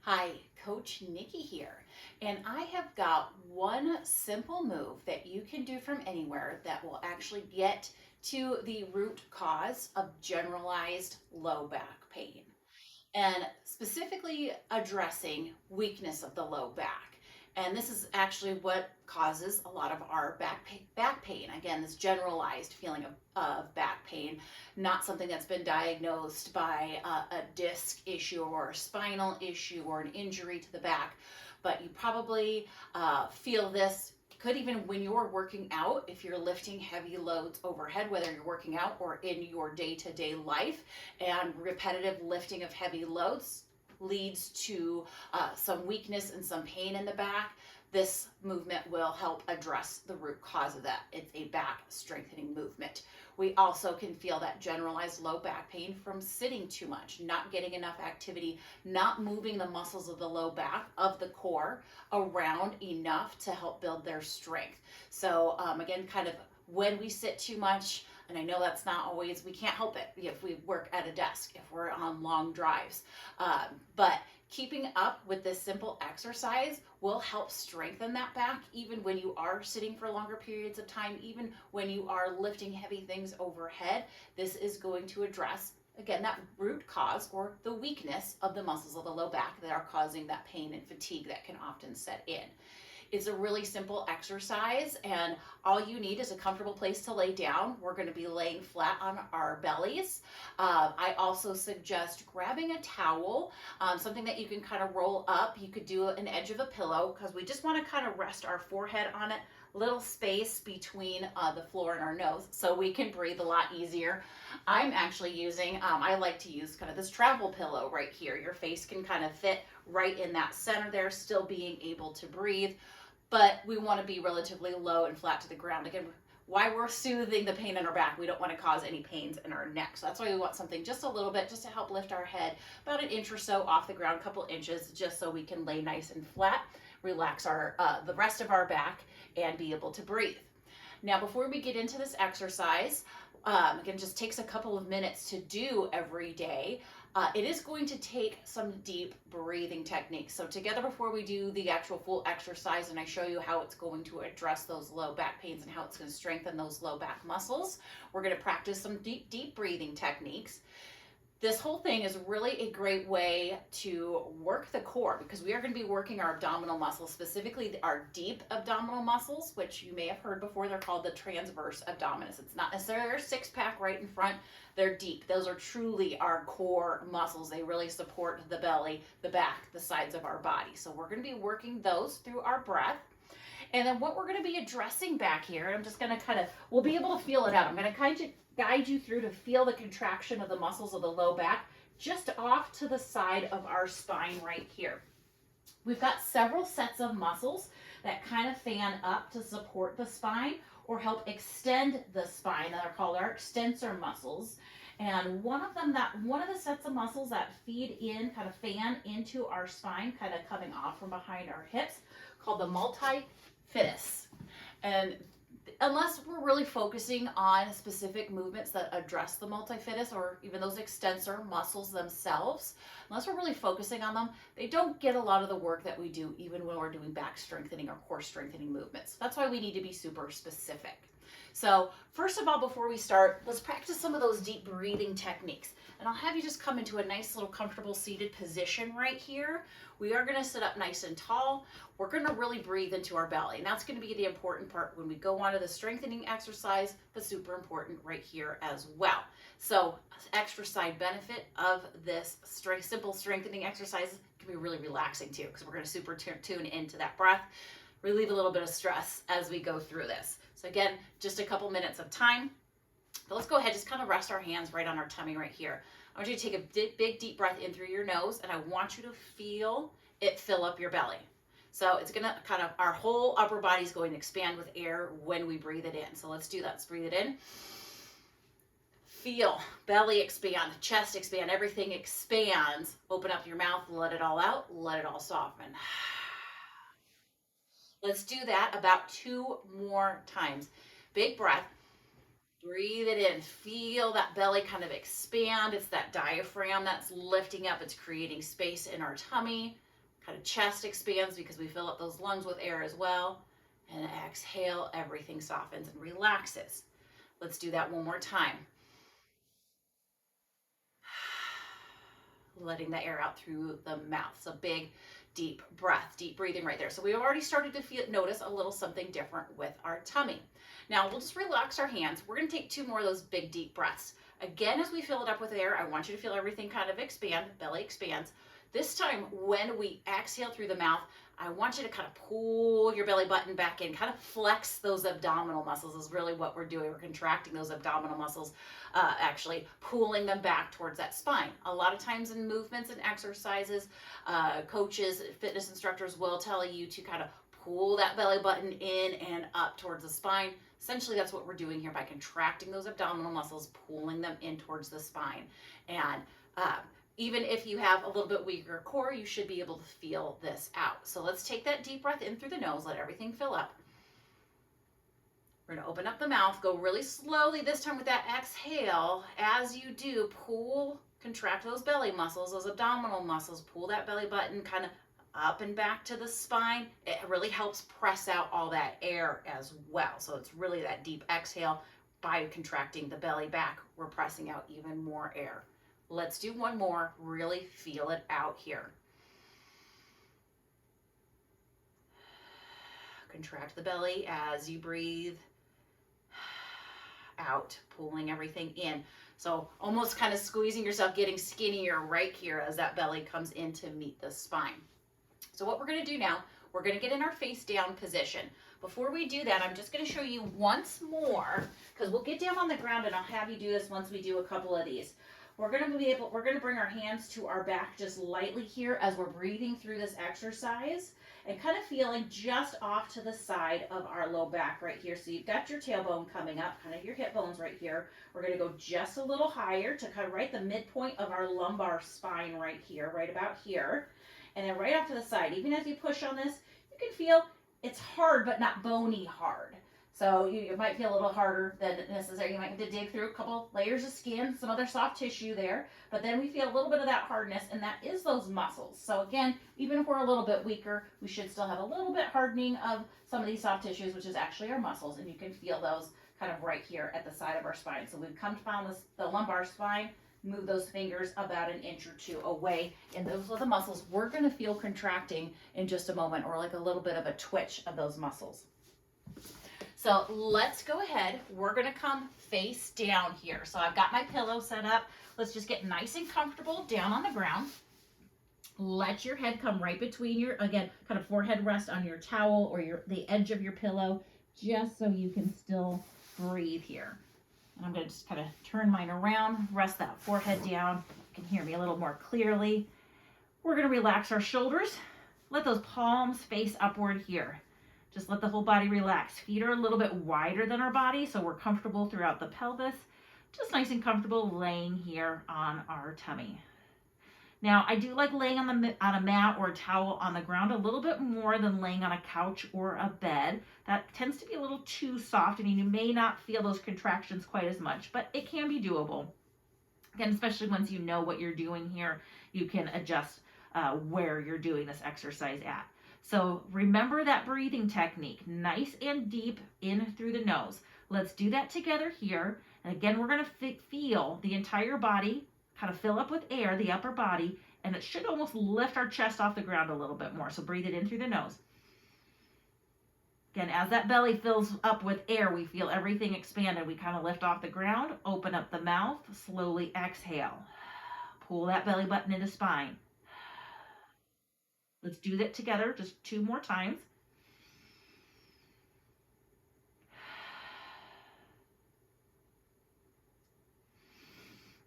Hi, Coach Nicki here, and I have got one simple move that you can do from anywhere that will actually get to the root cause of generalized low back pain and specifically addressing weakness of the low back. And this is actually what causes a lot of our back pain. Again, this generalized feeling of back pain, not something that's been diagnosed by a disc issue or a spinal issue or an injury to the back. But you probably feel this could even when you're working out, if you're lifting heavy loads overhead, whether you're working out or in your day-to-day life, and repetitive lifting of heavy loads leads to some weakness and some pain in the back. This movement will help address the root cause of that. It's a back strengthening movement. We also can feel that generalized low back pain from sitting too much, not getting enough activity, not moving the muscles of the low back of the core around enough to help build their strength. So again, kind of when we sit too much, and I know that's not always, we can't help it if we work at a desk, if we're on long drives. But keeping up with this simple exercise will help strengthen that back even when you are sitting for longer periods of time, even when you are lifting heavy things overhead. This is going to address, again, that root cause or the weakness of the muscles of the low back that are causing that pain and fatigue that can often set in. It's a really simple exercise, and all you need is a comfortable place to lay down. We're going to be laying flat on our bellies. I also suggest grabbing a towel, something that you can kind of roll up. You could do an edge of a pillow because we just want to kind of rest our forehead on it, little space between the floor and our nose so we can breathe a lot easier. I'm actually using, I like to use kind of this travel pillow right here. Your face can kind of fit right in that center there, still being able to breathe, but we want to be relatively low and flat to the ground. Again, why we're soothing the pain in our back, we don't want to cause any pains in our neck. So that's why we want something just a little bit, just to help lift our head about an inch or so off the ground, a couple inches, just so we can lay nice and flat, relax our the rest of our back, and be able to breathe. Now, before we get into this exercise, again, just takes a couple of minutes to do every day. It is going to take some deep breathing techniques. So together, before we do the actual full exercise and I show you how it's going to address those low back pains and how it's going to strengthen those low back muscles, we're going to practice some deep breathing techniques. This whole thing is really a great way to work the core because we are going to be working our abdominal muscles, specifically our deep abdominal muscles, which you may have heard before. They're called the transverse abdominis. It's not necessarily our six pack right in front. They're deep. Those are truly our core muscles. They really support the belly, the back, the sides of our body. So we're going to be working those through our breath. And then what we're going to be addressing back here, I'm just going to kind of, we'll be able to feel it out. I'm going to kind of guide you through to feel the contraction of the muscles of the low back just off to the side of our spine right here. We've got several sets of muscles that kind of fan up to support the spine or help extend the spine that are called our extensor muscles. And one of the sets of muscles that feed in, kind of fan into our spine, kind of coming off from behind our hips, called the multifidus. And unless we're really focusing on specific movements that address the multifidus or even those extensor muscles themselves, unless we're really focusing on them, they don't get a lot of the work that we do even when we're doing back strengthening or core strengthening movements. That's why we need to be super specific. So first of all, before we start, let's practice some of those deep breathing techniques. And I'll have you just come into a nice little comfortable seated position right here. We are going to sit up nice and tall. We're going to really breathe into our belly. And that's going to be the important part when we go on to the strengthening exercise, but super important right here as well. So extra side benefit of this simple strengthening exercise can be really relaxing too, because we're going to super tune into that breath, relieve a little bit of stress as we go through this. So again, just a couple minutes of time. But let's go ahead, just kind of rest our hands right on our tummy right here. I want you to take a big deep breath in through your nose, and I want you to feel it fill up your belly. So it's gonna kind of, our whole upper body is going to expand with air when we breathe it in. So let's do that. Let's breathe it in. Feel belly expand, chest expand, everything expands. Open up your mouth, let it all out, let it all soften. Let's do that about 2 more times. Big breath. Breathe it in. Feel that belly kind of expand. It's that diaphragm that's lifting up. It's creating space in our tummy. Kind of chest expands because we fill up those lungs with air as well. And exhale, everything softens and relaxes. Let's do that one more time. Letting the air out through the mouth. So big, deep breath, deep breathing right there. So we've already started to notice a little something different with our tummy. Now we'll just relax our hands. We're going to take 2 more of those big, deep breaths. Again, as we fill it up with air, I want you to feel everything kind of expand, belly expands. This time, when we exhale through the mouth, I want you to kind of pull your belly button back in, kind of flex those abdominal muscles is really what we're doing. We're contracting those abdominal muscles, actually pulling them back towards that spine. A lot of times in movements and exercises, coaches, fitness instructors will tell you to kind of pull that belly button in and up towards the spine. Essentially, that's what we're doing here by contracting those abdominal muscles, pulling them in towards the spine. And even if you have a little bit weaker core, you should be able to feel this out. So let's take that deep breath in through the nose, let everything fill up. We're going to open up the mouth, go really slowly this time with that exhale. As you do, contract those belly muscles, those abdominal muscles, pull that belly button kind of up and back to the spine. It really helps press out all that air as well. So it's really that deep exhale. By contracting the belly back, we're pressing out even more air. Let's do one more. Really feel it out here. Contract the belly as you breathe out, pulling everything in. So almost kind of squeezing yourself, getting skinnier right here as that belly comes in to meet the spine. So what we're going to do now, we're going to get in our face down position. Before we do that, I'm just going to show you once more, because we'll get down on the ground and I'll have you do this once we do a couple of these. We're going to bring our hands to our back just lightly here as we're breathing through this exercise and kind of feeling just off to the side of our low back right here. So you've got your tailbone coming up, kind of your hip bones right here. We're going to go just a little higher to kind of right the midpoint of our lumbar spine right here, right about here. And then right off to the side, even as you push on this, you can feel it's hard but not bony hard. So you might feel a little harder than necessary. You might have to dig through a couple layers of skin, some other soft tissue there. But then we feel a little bit of that hardness, and that is those muscles. So again, even if we're a little bit weaker, we should still have a little bit hardening of some of these soft tissues, which is actually our muscles. And you can feel those kind of right here at the side of our spine. So we've come down the lumbar spine, move those fingers about 1 inch or 2 away. And those are the muscles we're going to feel contracting in just a moment, or like a little bit of a twitch of those muscles. So let's go ahead. We're going to come face down here. So I've got my pillow set up. Let's just get nice and comfortable down on the ground. Let your head come right between your, again, kind of forehead rest on your towel or the edge of your pillow, just so you can still breathe here. And I'm going to just kind of turn mine around, rest that forehead down. You can hear me a little more clearly. We're going to relax our shoulders. Let those palms face upward here. Just let the whole body relax. Feet are a little bit wider than our body, so we're comfortable throughout the pelvis. Just nice and comfortable laying here on our tummy. Now, I do like laying on a mat or a towel on the ground a little bit more than laying on a couch or a bed. That tends to be a little too soft, and you may not feel those contractions quite as much, but it can be doable. Again, especially once you know what you're doing here, you can adjust where you're doing this exercise at. So remember that breathing technique, nice and deep in through the nose. Let's do that together here. And again, we're going to feel the entire body kind of fill up with air, the upper body, and it should almost lift our chest off the ground a little bit more. So breathe it in through the nose. Again, as that belly fills up with air, we feel everything expand and we kind of lift off the ground, open up the mouth, slowly exhale. Pull that belly button into spine. Let's do that together just 2 more times.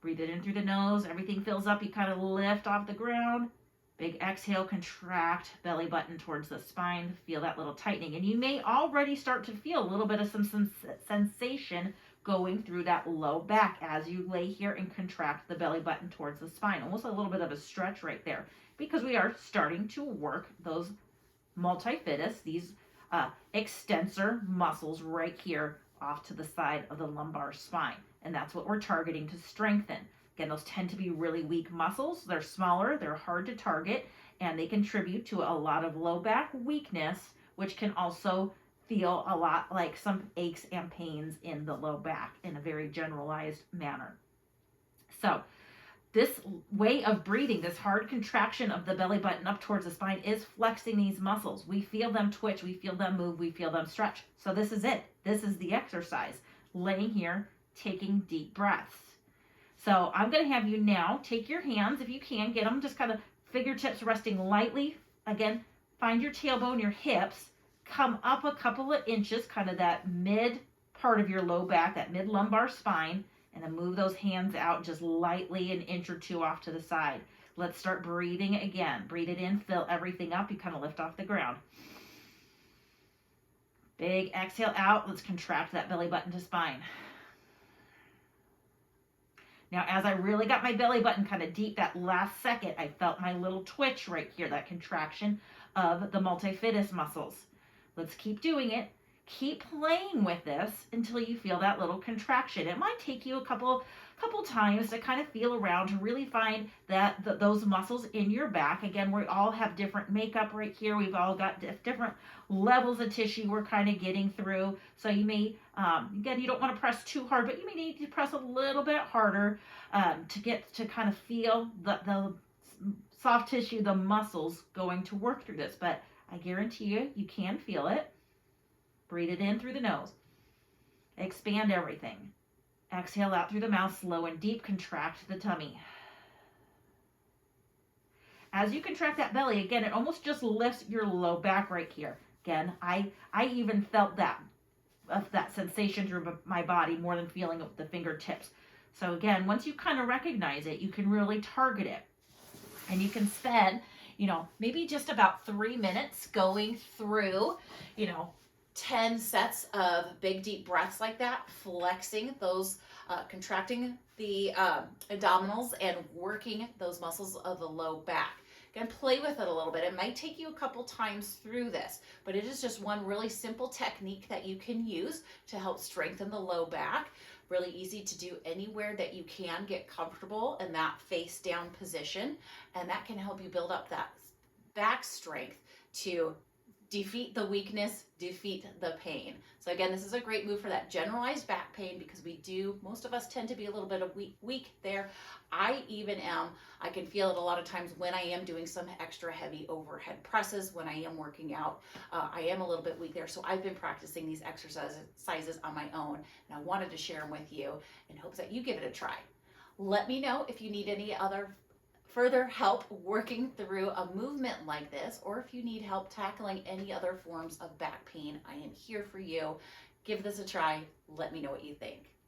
Breathe it in through the nose. Everything fills up. You kind of lift off the ground. Big exhale, contract, belly button towards the spine. Feel that little tightening. And you may already start to feel a little bit of some sensation going through that low back as you lay here and contract the belly button towards the spine. Almost a little bit of a stretch right there, because we are starting to work those multifidus, these extensor muscles right here off to the side of the lumbar spine. And that's what we're targeting to strengthen. Again, those tend to be really weak muscles. They're smaller, they're hard to target, and they contribute to a lot of low back weakness, which can also feel a lot like some aches and pains in the low back in a very generalized manner. So, this way of breathing, this hard contraction of the belly button up towards the spine, is flexing these muscles. We feel them twitch, we feel them move, we feel them stretch. So this is it. This is the exercise. Laying here, taking deep breaths. So I'm going to have you now take your hands, if you can, get them just kind of fingertips resting lightly. Again, find your tailbone, your hips, come up a couple of inches, kind of that mid part of your low back, that mid lumbar spine, and then move those hands out just lightly an inch or two off to the side. Let's start breathing again. Breathe it in, fill everything up. You kind of lift off the ground. Big exhale out. Let's contract that belly button to spine. Now, as I really got my belly button kind of deep, that last second, I felt my little twitch right here, that contraction of the multifidus muscles. Let's keep doing it. Keep playing with this until you feel that little contraction. It might take you a couple times to kind of feel around to really find that those muscles in your back. Again, we all have different makeup right here. We've all got different levels of tissue we're kind of getting through. So you may, again, you don't want to press too hard, but you may need to press a little bit harder to get to kind of feel the soft tissue, the muscles going to work through this. But I guarantee you, you can feel it. Breathe it in through the nose. Expand everything. Exhale out through the mouth, slow and deep. Contract the tummy. As you contract that belly, again, it almost just lifts your low back right here. Again, I even felt that sensation through my body more than feeling the fingertips. So again, once you kind of recognize it, you can really target it. And you can spend, maybe just about 3 minutes going through, 10 sets of big deep breaths like that, flexing those, contracting the abdominals and working those muscles of the low back. Again, play with it a little bit. It might take you a couple times through this, but it is just one really simple technique that you can use to help strengthen the low back. Really easy to do anywhere that you can get comfortable in that face down position, and that can help you build up that back strength to defeat the weakness, defeat the pain. So again, this is a great move for that generalized back pain, because most of us tend to be a little bit of weak there. I can feel it a lot of times when I am doing some extra heavy overhead presses, when I am working out, I am a little bit weak there. So I've been practicing these exercises on my own, and I wanted to share them with you in hopes that you give it a try. Let me know if you need any other further help working through a movement like this, or if you need help tackling any other forms of back pain. I am here for you. Give this a try. Let me know what you think.